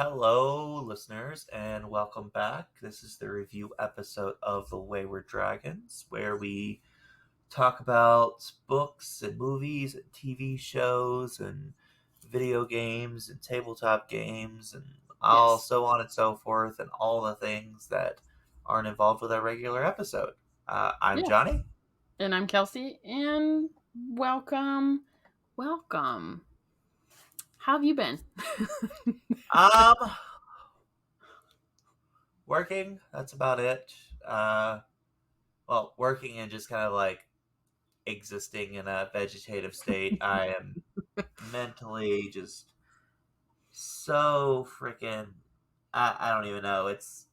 Hello, listeners, and welcome back. This is the review episode of The Wayward Dragons, where we talk about books and movies and TV shows and video games and tabletop games and all Yes. so on and so forth, and all the things that aren't involved with our regular episode. I'm Yeah. Johnny. And I'm Kelsey, and welcome. Welcome. How have you been? Um, Working. That's about it. Working and just kind of like existing in a vegetative state. I am mentally just so freaking I don't even know. It's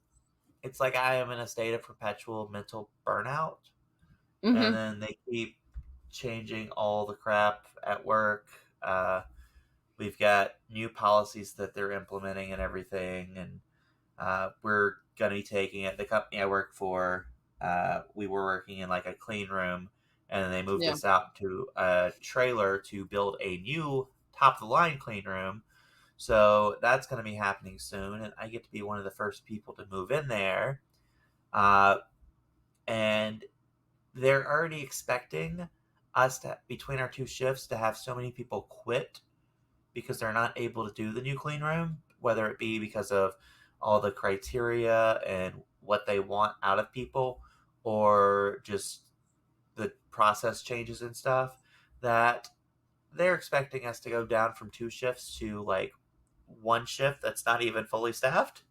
like I am in a state of perpetual mental burnout. And Mm-hmm. then they keep changing all the crap at work. We've got new policies that they're implementing and everything, and we're gonna be taking it. The company I work for, we were working in like a clean room, and then they moved Yeah. us out to a trailer to build a new top of the line clean room. So that's going to be happening soon, and I get to be one of the first people to move in there. Uh, and they're already expecting us to, between our two shifts, to have so many people quit because they're not able to do the new clean room, whether it be because of all the criteria and what they want out of people, or just the process changes and stuff, that they're expecting us to go down from two shifts to like one shift that's not even fully staffed.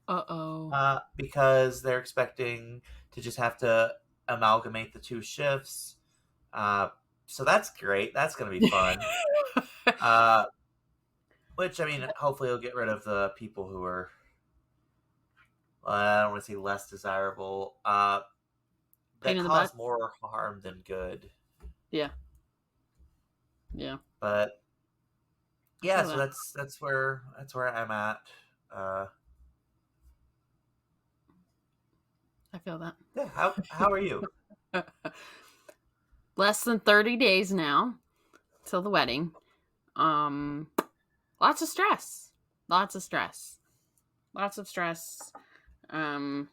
Uh-oh. Because they're expecting to just have to amalgamate the two shifts. Uh, so that's great. That's going to be fun. Uh, which, I mean, hopefully it'll get rid of the people who are, I don't want to say less desirable, Pain that in the butt? cause more harm than good. Yeah. Yeah. But yeah, Feel so that. that's where I'm at. Uh, I feel that. yeah, how are you? Less than 30 days now till the wedding. Lots of stress. Lots of stress. Lots of stress. Um,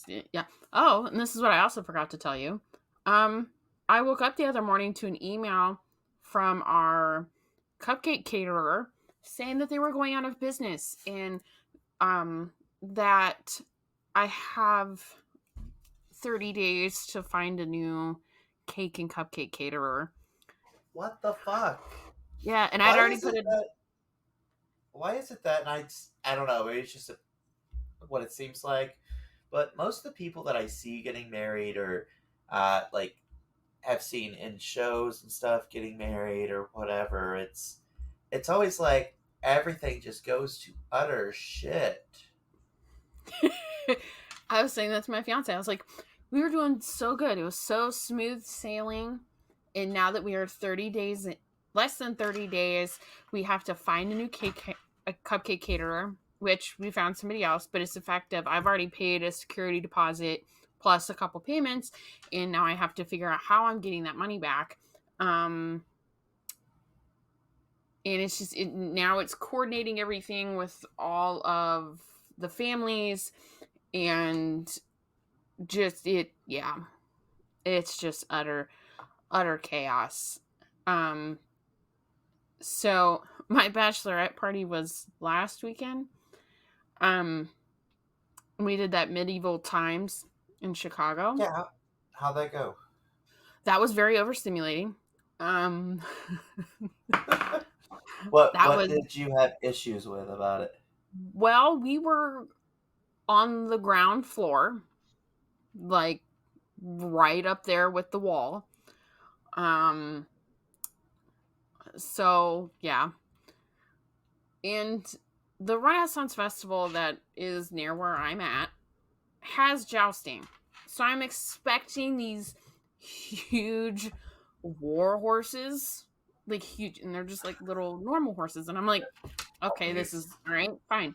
yeah. Oh, and this is what I also forgot to tell you. I woke up the other morning to an email from our cupcake caterer saying that they were going out of business and that I have 30 days to find a new cake and cupcake caterer. What the fuck? Yeah, and I'd Why already is put it it. that? Why is it that? And I don't know. Maybe it's just what it seems like. But most of the people that I see getting married, or like have seen in shows and stuff getting married or whatever, it's always like everything just goes to utter shit. I was saying that to my fiance. I was like, we were doing so good. It was so smooth sailing. And now that we are 30 days, less than 30 days, we have to find a new a cupcake caterer, which we found somebody else, but it's effective. I've already paid a security deposit plus a couple payments, and now I have to figure out how I'm getting that money back. And it's just now it's coordinating everything with all of the families, and just it's just utter chaos. So my bachelorette party was last weekend. We did that medieval times in Chicago. Yeah, how'd that go? That was very overstimulating. Um, What that what was did you have issues with about it? well, we were on the ground floor, like right up there with the wall. Um, so yeah, and the Renaissance Festival that is near where I'm at has jousting. So I'm expecting these huge war horses, like huge, and they're just like little normal horses. And I'm like, okay, this is all right, fine.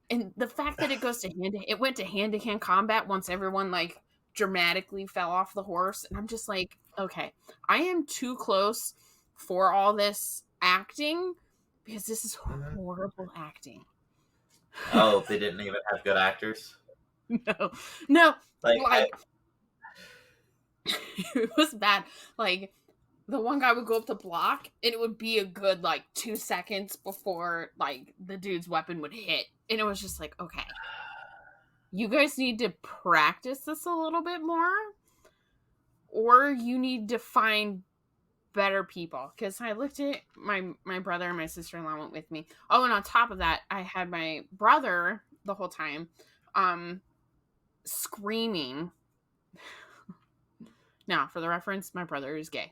And the fact that it went to hand combat once everyone like dramatically fell off the horse. And I'm just like, okay, I am too close for all this acting. because this is Mhm. horrible acting. Oh, they didn't even have good actors. No, no, Like I, like it was bad. Like the one guy would go up to block, and it would be a good like 2 seconds before like the dude's weapon would hit, and it was just like, okay, you guys need to practice this a little bit more, or you need to find better people. Because I looked at my brother and my sister-in-law went with me. Oh, and on top of that, I had my brother the whole time screaming. Now, for the reference, my brother is gay.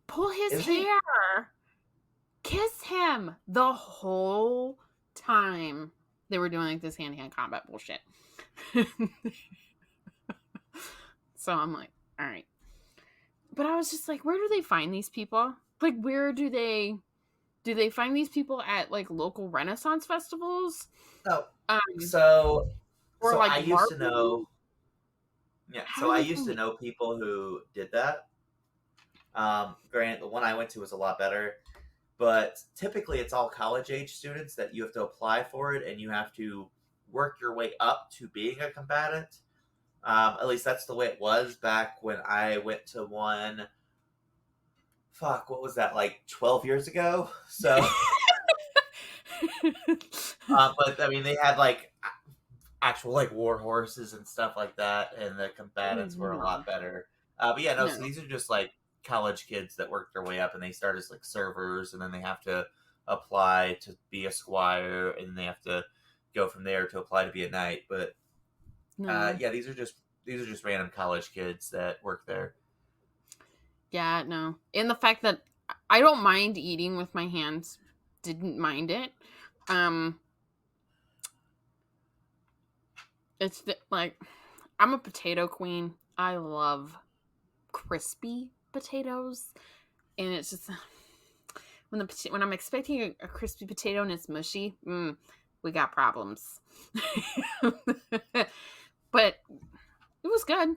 Pull his is he? hair, kiss him the whole time they were doing like this hand-to-hand combat bullshit. So I'm like, all right. But I was just like, where do they find these people? Like, where do they find these people at like local Renaissance festivals? No. Um, So, or so like I used to LARPing? know. Yeah. How So do I they used find to it? know people who did that. Granted, the one I went to was a lot better, but typically it's all college age students that you have to apply for it, and you have to work your way up to being a combatant. At least that's the way it was back when I went to one. Fuck, what was that, like 12 years ago? So, but I mean, they had like actual like war horses and stuff like that, and the combatants were a No, lot better. But yeah, no. So no. these are just like college kids that work their way up, and they start as like servers, and then they have to apply to be a squire, and they have to go from there to apply to be a knight. But No. yeah, these are just random college kids that work there. Yeah, no. And the fact that I don't mind eating with my hands, didn't mind it. Um, like I'm a potato queen. I love crispy potatoes, and it's just when I'm expecting a crispy potato and it's mushy, we got problems. But it was good.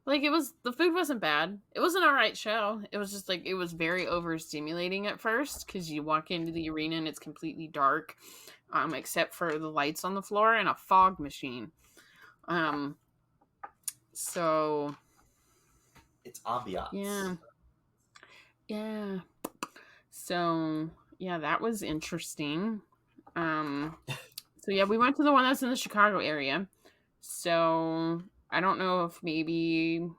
Like the food wasn't bad. It was an alright show. It was just like it was very overstimulating at first because you walk into the arena and it's completely dark, except for the lights on the floor and a fog machine. Um, so It's ambiance. yeah, yeah. So yeah, that was interesting. Um, so yeah, we went to the one that's in the Chicago area. So I don't know if maybe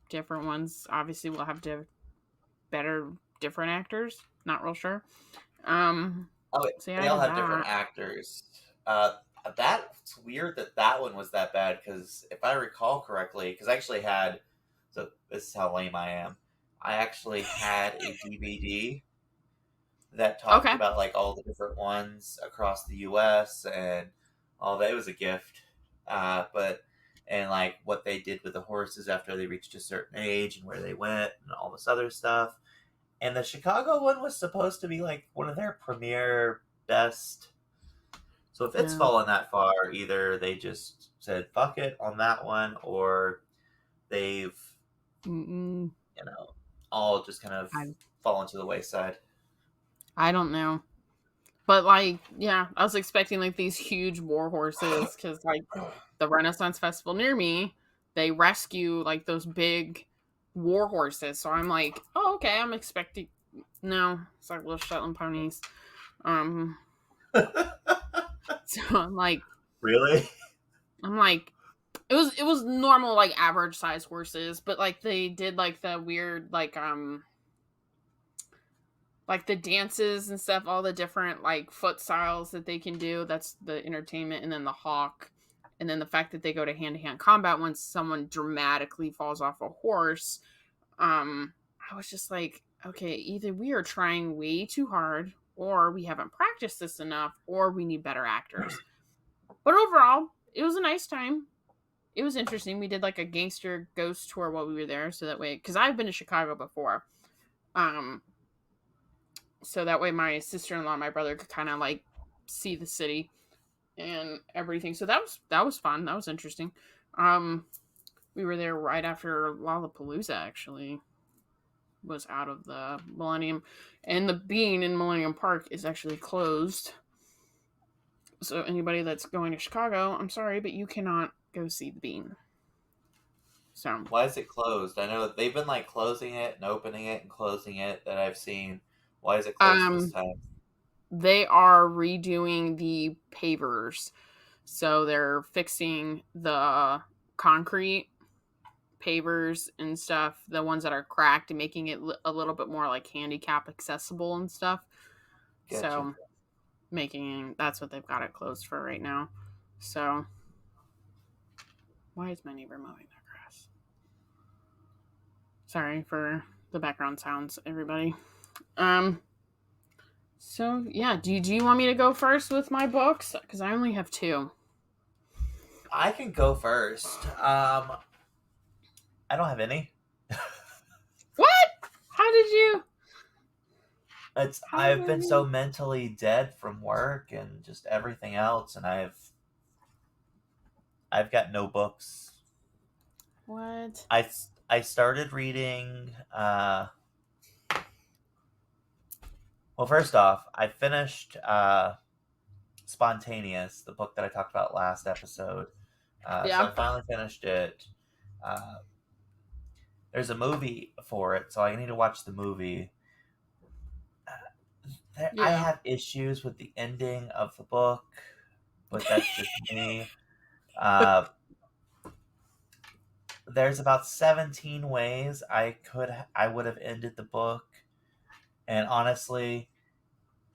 different ones obviously will have to better different actors. Not real sure. Um, Oh, wait, so yeah, they I all did have different that. actors. Uh, that's weird that that one was that bad because if I recall correctly, because I actually had, so this is how lame I am. I actually had a DVD that talked Okay. about like all the different ones across the U.S. and all that. It was a gift, but and like what they did with the horses after they reached a certain age and where they went and all this other stuff. And the Chicago one was supposed to be like one of their premier best. So if it's No. fallen that far, either they just said fuck it on that one, or they've Mm-mm. you know all just kind of I fallen to the wayside. I don't know. But like, yeah, I was expecting like these huge war horses because like the Renaissance Festival near me, they rescue like those big war horses. So I'm like, oh, okay, I'm expecting. No, it's like little Shetland ponies. Um, so Really? I'm like, it was normal like average size horses, but like they did like the weird like the dances and stuff, all the different like foot styles that they can do. That's the entertainment, and then the hawk, and then the fact that they go to hand combat once someone dramatically falls off a horse. I was just like, okay, either we are trying way too hard, or we haven't practiced this enough, or we need better actors. But overall, it was a nice time. It was interesting. We did like a gangster ghost tour while we were there, so that way, because I've been to Chicago before. Um, so that way my sister-in-law and my brother could kind of like see the city and everything. So that was fun. That was interesting. Um we were there right after Lollapalooza actually. was out of the Millennium, and the Bean in Millennium Park is actually closed. So anybody that's going to Chicago, I'm sorry, but you cannot go see the Bean. So Why is it closed? I know they've been like closing it and opening it and closing it that I've seen. Why is it closed this time? they are redoing the pavers. So they're fixing the concrete pavers and stuff, the ones that are cracked, and making it a little bit more like handicap accessible and stuff. Gotcha. So that's what they've got it closed for right now. So why is my neighbor mowing their grass? Sorry for the background sounds, everybody. So yeah, do you want me to go first with my books? Because I only have 2. I can go first. I don't have any. What? How did you? I've been so mentally dead from work and just everything else, and I've got no books. What? I started reading. Well, first off, I finished Spontaneous, the book that I talked about last episode. So I finally finished it. There's a movie for it, so I need to watch the movie. I have issues with the ending of the book, but that's just me. There's about 17 ways I would have ended the book, and honestly,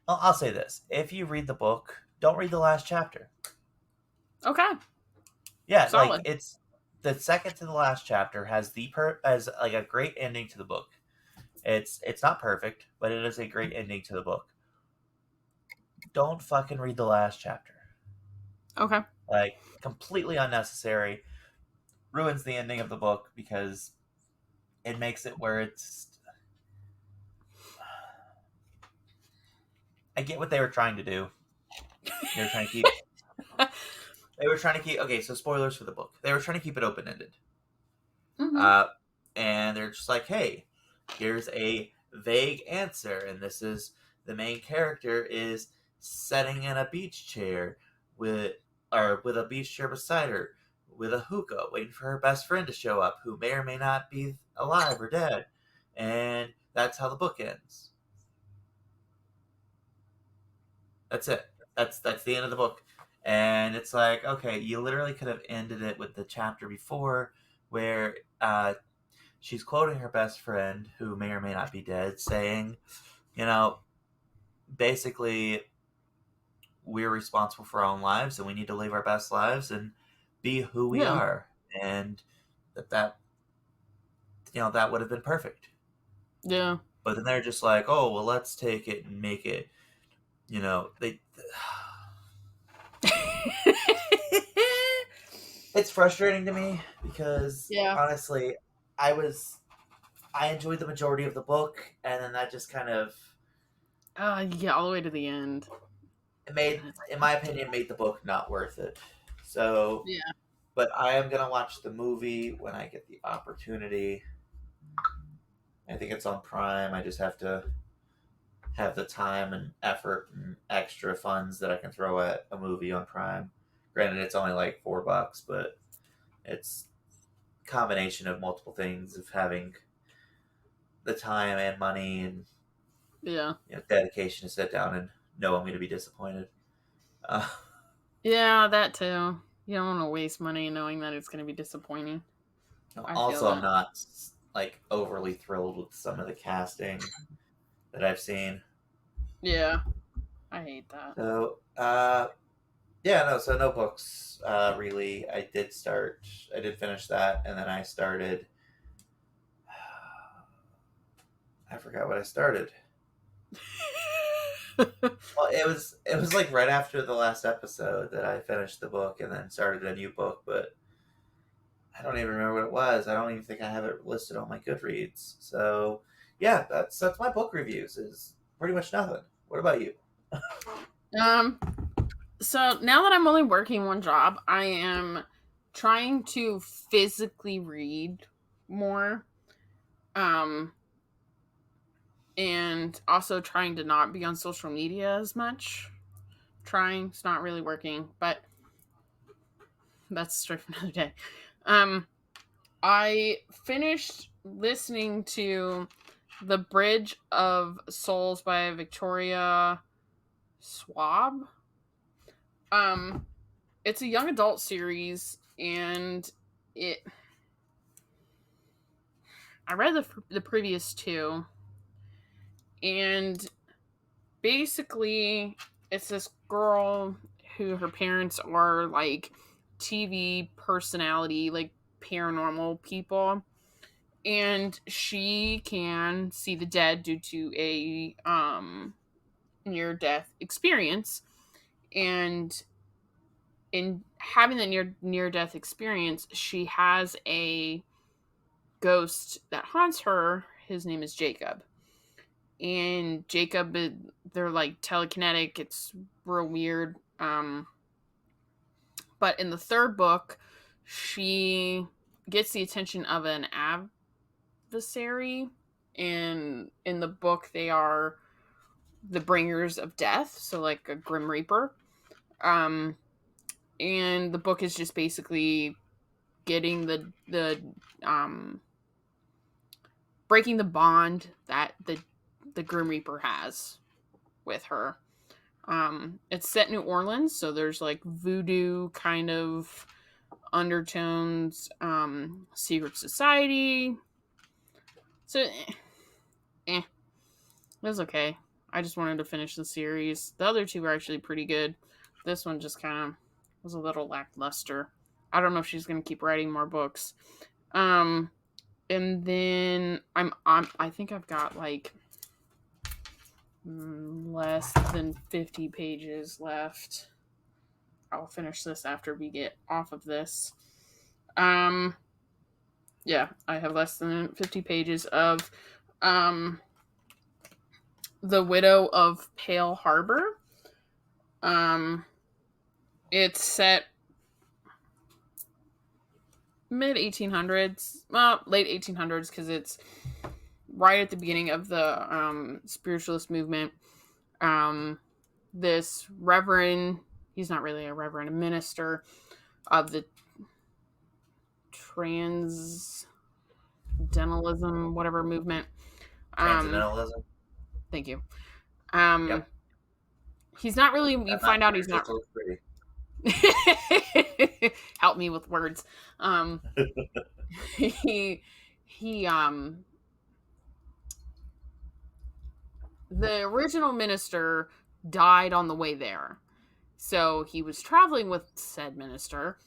I'll say this: if you read the book, don't read the last chapter. Okay. Yeah, solid. Like it's the second to the last chapter has as like a great ending to the book. It's not perfect, but it is a great ending to the book. Don't fucking read the last chapter. Okay. Like completely unnecessary. Ruins the ending of the book because it makes it where it's. I get what they were trying to do. They were trying to keep. Okay, so spoilers for the book. They were trying to keep it open ended. Mm-hmm. And they're just like, hey, here's a vague answer, and this is the main character is sitting in a beach chair with a beach chair beside her with a hookah, waiting for her best friend to show up, who may or may not be alive or dead, and that's how the book ends. That's it. That's the end of the book. And it's like, okay, you literally could have ended it with the chapter before where she's quoting her best friend, who may or may not be dead, saying, basically, we're responsible for our own lives and we need to live our best lives and be who we are. And that would have been perfect. Yeah. But then they're just like, oh, well, let's take it and make it, they... It's frustrating to me because honestly, I enjoyed the majority of the book, and then that just kind of all the way to the end. It in my opinion, made the book not worth it. So but I am gonna watch the movie when I get the opportunity. I think it's on Prime. I just have to have the time and effort and extra funds that I can throw at a movie on Prime. Granted, it's only like $4, but it's a combination of multiple things of having the time and money and dedication to sit down and know I'm going to be disappointed. Yeah, that too. You don't want to waste money knowing that it's going to be disappointing. Also, I'm not like overly thrilled with some of the casting that I've seen. Yeah, I hate that. So, so no books, really. I did finish that, and then I started, I forgot what I started. Well, it was like right after the last episode that I finished the book and then started a new book, but I don't even remember what it was. I don't even think I have it listed on my Goodreads. So, yeah, that's my book reviews, is pretty much nothing. What about you? So now that I'm only working one job, I am trying to physically read more. and also trying to not be on social media as much. Trying, it's not really working, but that's a story for another day. I finished listening to The Bridge of Souls by Victoria Schwab. It's a young adult series, and I read the previous two, and basically it's this girl who her parents are like TV personality, like paranormal people, and she can see the dead due to a near death experience. And in having the near death experience, she has a ghost that haunts her. His name is Jacob. And Jacob, they're like telekinetic. It's real weird. But in the third book, she gets the attention of an adversary. And in the book, they are the bringers of death, so like a Grim Reaper. And the book is just basically getting the breaking the bond that the Grim Reaper has with her. It's set in New Orleans, so there's like voodoo kind of undertones, secret society. So, it was okay. I just wanted to finish the series. The other two were actually pretty good. This one just kind of was a little lackluster. I don't know if she's gonna keep writing more books. And then I think I've got like less than 50 pages left. I'll finish this after we get off of this. Yeah, I have less than 50 pages of The Widow of Pale Harbor. It's set mid 1800s, well, late 1800s, because it's right at the beginning of the spiritualist movement. This reverend, he's not really a reverend, a minister of the transcendentalism, whatever movement. Transcendentalism. Thank you. Yep. He's not really. You find out he's not. Help me with words. He the original minister died on the way there, so he was traveling with said minister.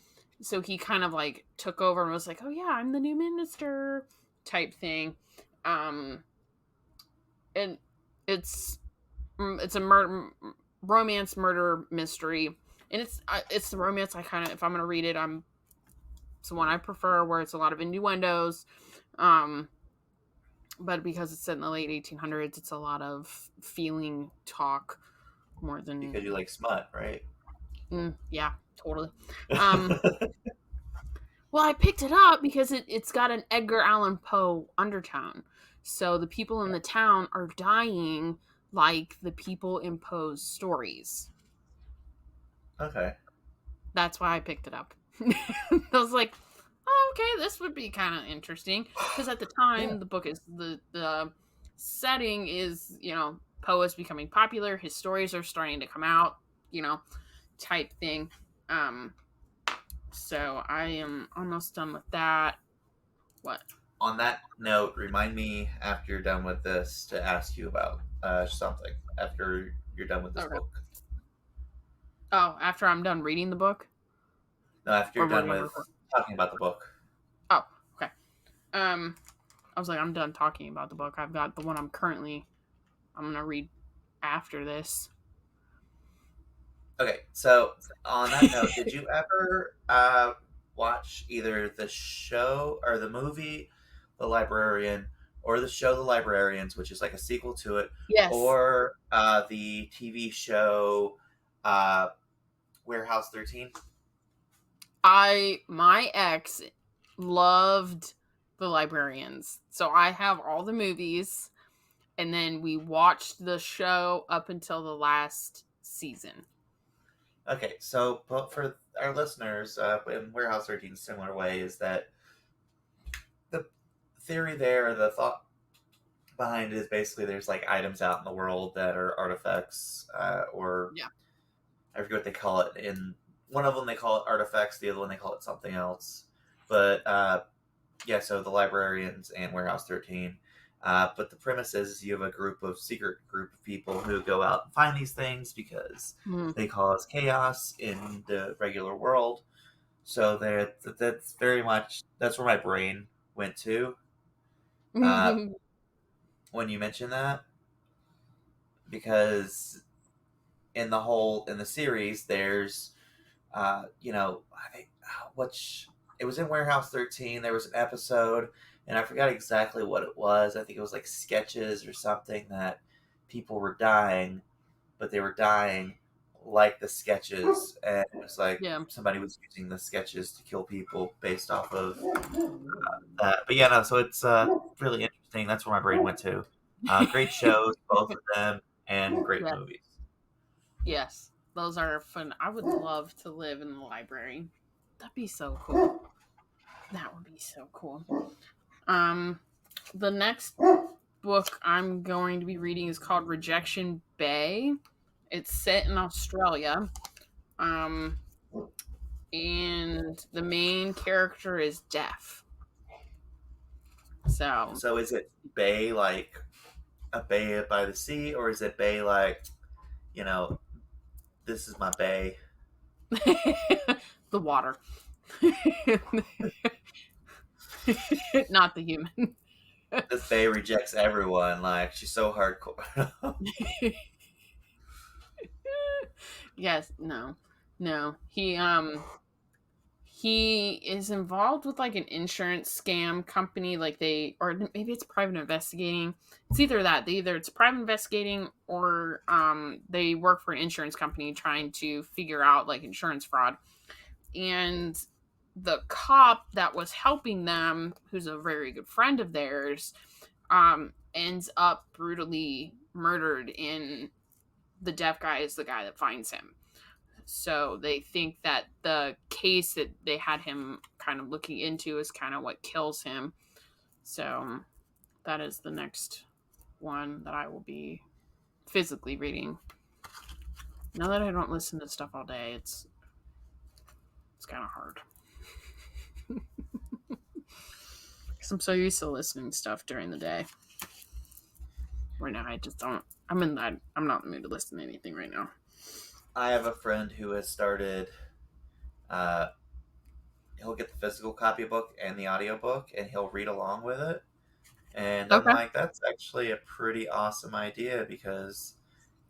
So he kind of like took over and was like, "Oh yeah, I'm the new minister," type thing. And it's a romance murder mystery, and it's the romance I kind of, if I'm gonna read it, it's the one I prefer, where it's a lot of innuendos. But because it's set in the late 1800s, it's a lot of feeling talk more than, because you like smut, right? Yeah, totally. Well, I picked it up because it's got an Edgar Allan Poe undertone. So the people in the town are dying like the people in Poe's stories. Okay. That's why I picked it up. I was like, oh, okay, this would be kind of interesting. Because at the time, the book is, the setting is, Poe is becoming popular. His stories are starting to come out, type thing. So I am almost done with that. What? On that note, remind me after you're done with this to ask you about something after you're done with this book. Oh, after I'm done reading the book? No, after you're done with talking about the book. Oh, okay. I was like, I'm done talking about the book. I've got the one I'm going to read after this. Okay, so on that note, did you ever watch either the show or the movie The Librarian, or the show The Librarians, which is like a sequel to it? Yes. Or the TV show Warehouse 13? My ex loved The Librarians. So I have all the movies. and then we watched the show up until the last season. Okay, so but for our listeners, in Warehouse 13, similar way is that the theory there, the thought behind it is basically there's like items out in the world that are artifacts, or Yeah. I forget what they call it. In one of them they call it artifacts, the other one they call it something else. But yeah, so the Librarians and Warehouse 13. But the premise is you have a secret group of people who go out and find these things because they cause chaos in the regular world. So that's very much that's where my brain went to when you mentioned that, because in the series there's I think which it was in Warehouse 13. There was an episode, and I forgot exactly what it was. I think it was like sketches or something that people were dying, but they were dying like the sketches, and it was like Yeah. somebody was using the sketches to kill people based off of that. But yeah, no, so it's really interesting. That's where my brain went to. Great shows, both of them, and great Yeah. movies. Yes, those are fun. I would love to live in the library. That'd be so cool. That would be so cool. The next book I'm going to be reading is called Rejection Bay. It's set in Australia. And the main character is deaf. So is it bay like a bay by the sea, or is it bay like, you know, this is my bay? The water. Not the human. This bay rejects everyone. Like she's so hardcore. Yes, no. He is involved with like an insurance scam company, like or maybe it's private investigating. It's either that. Either it's private investigating or they work for an insurance company trying to figure out like insurance fraud. And the cop that was helping them, who's a very good friend of theirs, ends up brutally murdered, in the deaf guy is the guy that finds him. So they think that the case that they had him kind of looking into is kind of what kills him. So that is the next one that I will be physically reading. Now that I don't listen to stuff all day, it's kind of hard. Because I'm so used to listening to stuff during the day. Right now, I just don't. I'm not in the mood to listen to anything right now. I have a friend who has started. He'll get the physical copybook and the audiobook, and he'll read along with it. And I'm like, that's actually a pretty awesome idea because,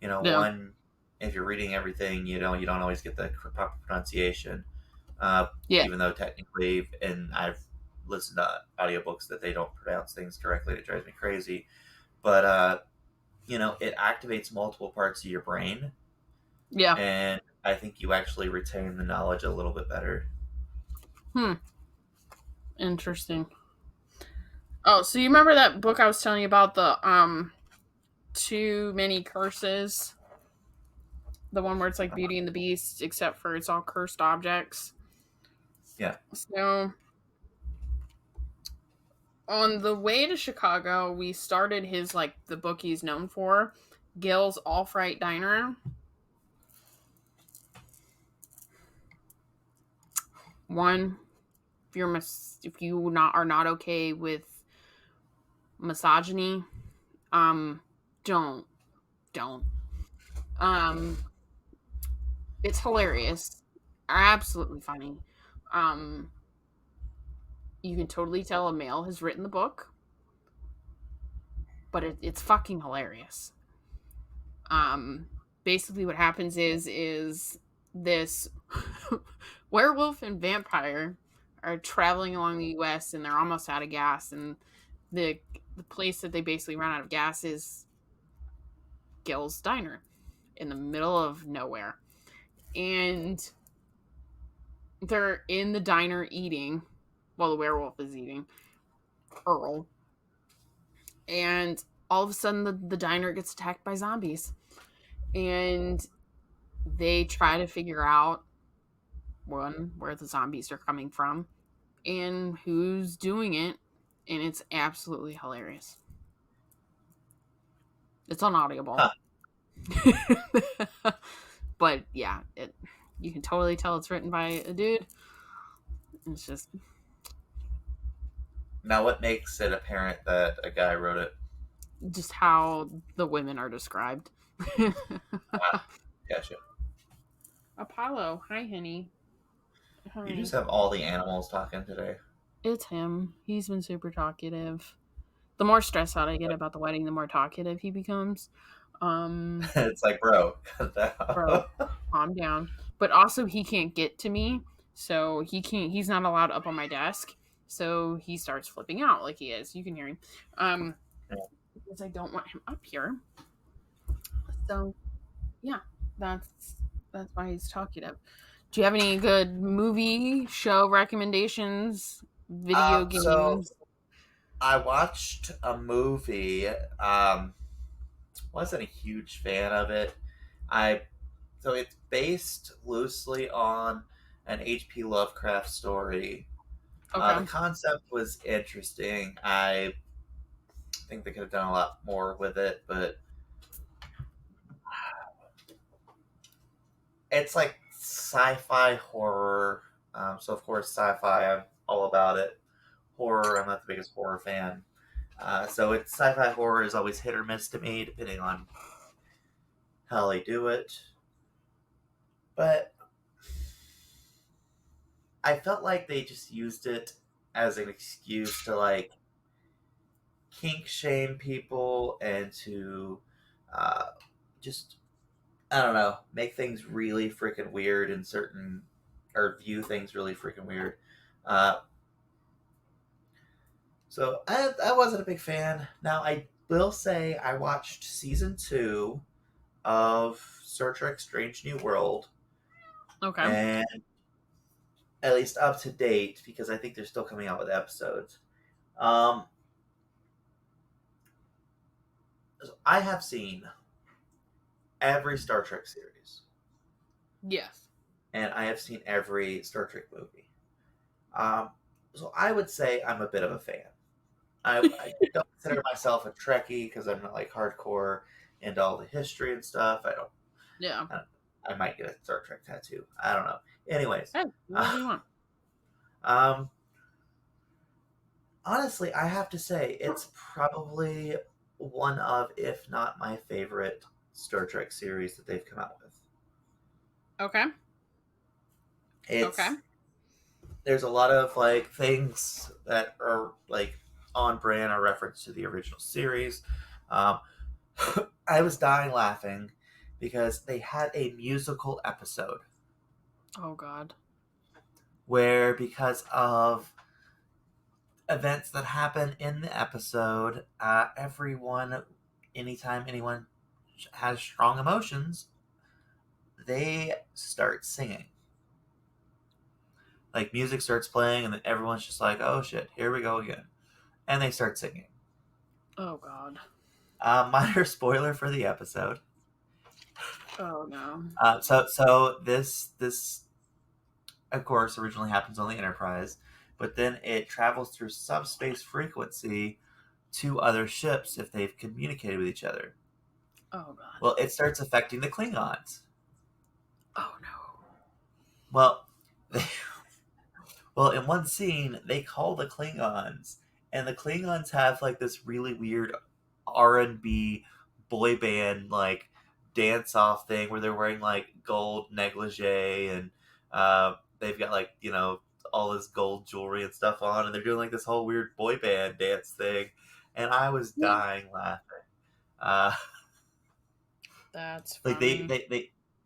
one, if you're reading everything, you don't always get the proper pronunciation. Even though technically, and I've listened to audiobooks that they don't pronounce things correctly, it drives me crazy. But it activates multiple parts of your brain. Yeah. And I think you actually retain the knowledge a little bit better. Interesting. Oh, so you remember that book I was telling you about, the Too Many Curses? The one where it's like Beauty and the Beast, except for it's all cursed objects. Yeah. So on the way to Chicago, we started his, like, the book he's known for, Gil's All-Fright Diner. One, if you are not okay with misogyny, don't. It's hilarious, absolutely funny. You can totally tell a male has written the book, but it's fucking hilarious. Basically what happens is this werewolf and vampire are traveling along the US, and they're almost out of gas, and the place that they basically run out of gas is Gil's Diner in the middle of nowhere. And they're in the diner eating while the werewolf is eating Earl. And all of a sudden the diner gets attacked by zombies. And they try to figure out, one, where the zombies are coming from and who's doing it. And it's absolutely hilarious. It's on Audible. Huh. But yeah, you can totally tell it's written by a dude. It's just Now, what makes it apparent that a guy wrote it? how the women are described. Ah, gotcha. Apollo, hi, honey. You Hi. just have all the animals talking today. It's him. He's been super talkative. The more stressed out I get about the wedding, the more talkative he becomes. It's like, bro, cut that Bro, out. calm down. But also, he can't get to me, so he's not allowed up on my desk. So he starts flipping out like he is. You can hear him. Because I don't want him up here. So yeah, that's why he's talkative. Do you have any good movie show recommendations? Video So games? I watched a movie. Wasn't a huge fan of it. I so it's based loosely on an H.P. Lovecraft story. Okay. The concept was interesting. I think they could have done a lot more with it, but it's like sci-fi horror. So of course, sci-fi, I'm all about it. Horror, I'm not the biggest horror fan. So it's sci-fi horror is always hit or miss to me, depending on how they do it. But I felt like they just used it as an excuse to like kink shame people and to uh, just I don't know make things really freaking weird in certain or view things really freaking weird. Uh, so I wasn't a big fan. Now I will say I watched season 2 of Star Trek: Strange New World, Okay. and at least up to date because I think they're still coming out with episodes. Um, so I have seen every Star Trek series, Yes. and I have seen every Star Trek movie. Um, so I would say I'm a bit of a fan. I don't consider myself a Trekkie because I'm not like hardcore into all the history and stuff. Yeah. I might get a Star Trek tattoo. I don't know. Anyways, Hey, what do you want? um, honestly, I have to say it's probably one of, if not my favorite Star Trek series that they've come out with. Okay. Okay. It's there's a lot of like things that are like on brand or reference to the original series. Um, I was dying laughing because they had a musical episode Oh God. where, because of events that happen in the episode, everyone, anytime anyone has strong emotions, they start singing. Like music starts playing, and then everyone's just like, "Oh shit, here we go again," and they start singing. Oh God. Minor spoiler for the episode. Oh no. So this of course originally happens on the Enterprise, but then it travels through subspace frequency to other ships if they've communicated with each other. Oh God. Well, it starts affecting the Klingons. Oh no. Well, they, well, in one scene they call the Klingons, and the Klingons have like this really weird R&B boy band like dance off thing where they're wearing like gold negligee and they've got like all this gold jewelry and stuff on, and they're doing like this whole weird boy band dance thing, and I was Yeah. dying laughing. Uh, That's like funny.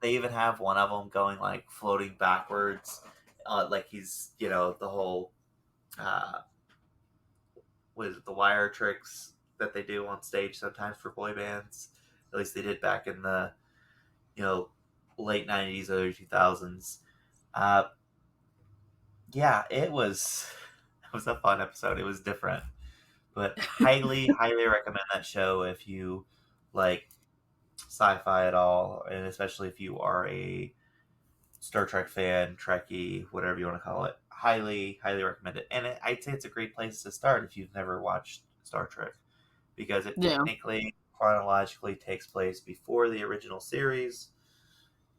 they even have one of them going like floating backwards, like he's the whole uh, what is it, the wire tricks that they do on stage sometimes for boy bands. At least they did back in the you know late '90s, early 2000s. Uh, yeah, it was a fun episode. It was different. But highly, highly recommend that show if you like sci-fi at all, and especially if you are a Star Trek fan, Trekkie, whatever you want to call it. Highly, highly recommend it. And I'd say it's a great place to start if you've never watched Star Trek, because it Yeah. technically, chronologically takes place before the original series,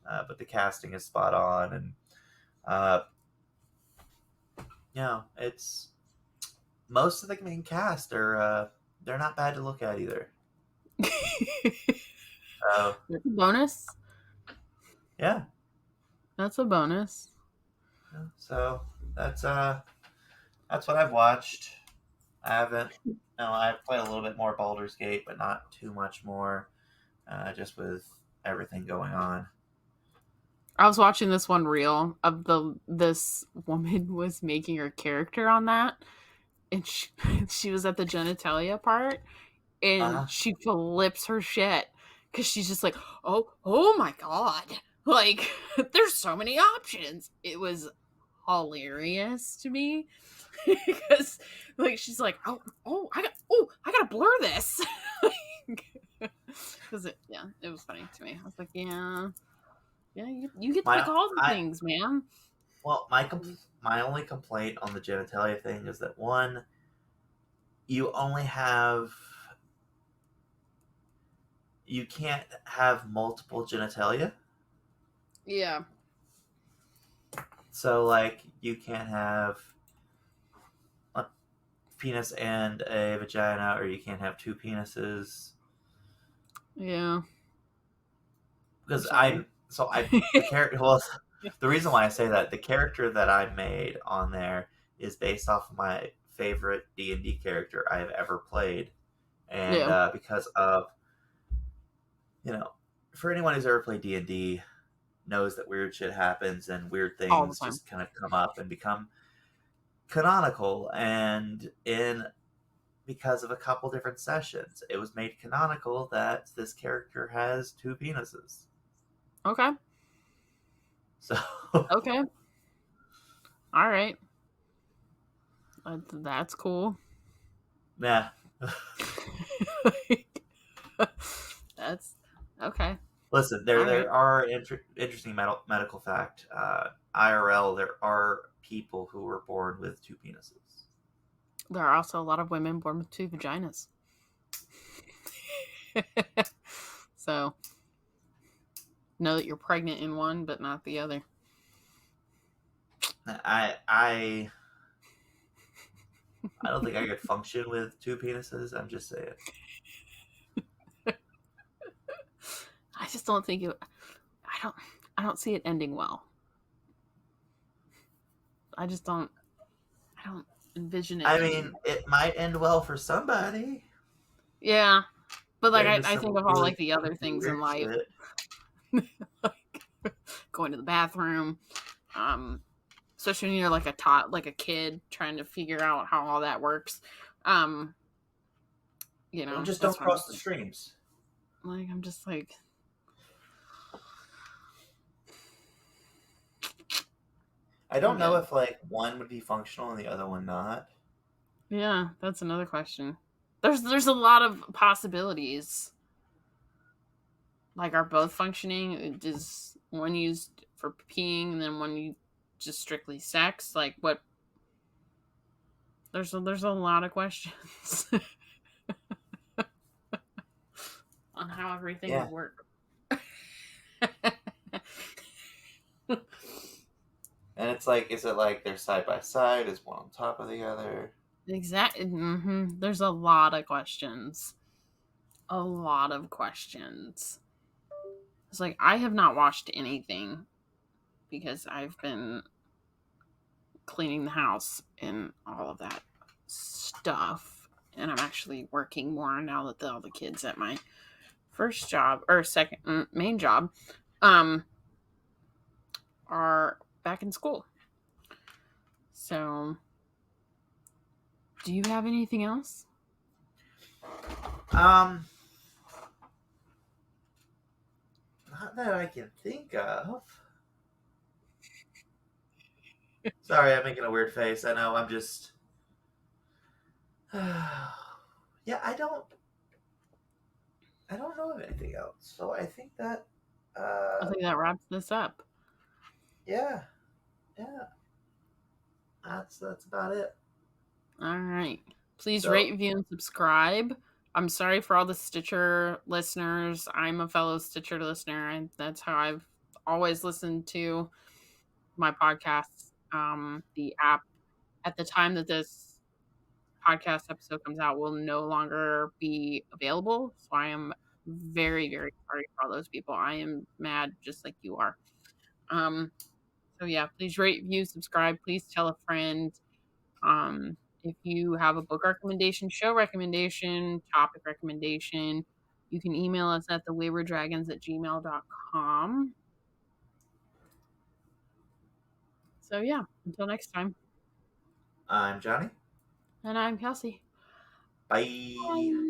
but the casting is spot on, and uh, it's most of the main cast are they're not bad to look at either. So That's a bonus. yeah, That's a bonus. so that's that's what I've watched. I haven't. No, I've played a little bit more Baldur's Gate, but not too much more. Just with everything going on. I was watching this one reel of this woman was making her character on that, and she was at the genitalia part, and Uh she flips her shit because she's just like, oh my god, like there's so many options. It was hilarious to me because like she's like, I gotta blur this. Because it was funny to me. I was like, yeah, you get to my pick all the I things, man. well my only complaint on the genitalia thing is that one, you only have you can't have multiple genitalia. Yeah. So like you can't have a penis and a vagina, or you can't have two penises. Yeah. Because Sorry. the character. Well, the reason why I say that, the character that I made on there is based off of my favorite D&D character I have ever played, and Yeah. because of, for anyone who's ever played D&D knows that weird shit happens and weird All the things time. just kind of come up and become canonical, and in because of a couple different sessions it was made canonical that this character has two penises. Okay. So Okay. All right. That's cool. yeah. That's okay. Listen, All right. there are interesting medical fact. IRL, there are people who were born with two penises. There are also a lot of women born with two vaginas. So know that you're pregnant in one, but not the other. I don't think I could function with two penises. I'm just saying. I just don't think it. I don't. I don't see it ending well. I just don't. I don't envision it I ending. mean, it might end well for somebody. Yeah, but like They're into I some think of all really like the other kinky things in weird life, shit. like going to the bathroom, um, especially when you're like like a kid trying to figure out how all that works. Um, Well, just that's don't what I'm cross just the streams. like. I'm just like, I I'm don't know good. if like one would be functional and the other one not. Yeah, that's another question. There's a lot of possibilities. Like, are both functioning? Is one used for peeing and then one just strictly sex? Like, what? There's a lot of questions on how everything Yeah. would work. And it's like, is it like they're side by side? Is one on top of the other? Exactly. There's a lot of questions. A lot of questions. It's like I have not watched anything because I've been cleaning the house and all of that stuff, and I'm actually working more now that all the kids at my first job or second main job um are back in school. So do you have anything else? Um, Not that I can think of. Sorry, I'm making a weird face. I know, I'm just. yeah, I don't know of anything else. So I think that I uh think that wraps this up. yeah, yeah, that's about it. All right. Please So rate, review, and subscribe. I'm sorry for all the Stitcher listeners. I'm a fellow Stitcher listener, and that's how I've always listened to my podcasts. The app at the time that this podcast episode comes out will no longer be available. So I am very, very sorry for all those people. I am mad just like you are. Um, so yeah, please rate, review, subscribe. Please tell a friend. If you have a book recommendation, show recommendation, topic recommendation, you can email us at thewaywardragons@gmail.com. So yeah, until next time. I'm Johnny. And I'm Kelsey. Bye. Bye.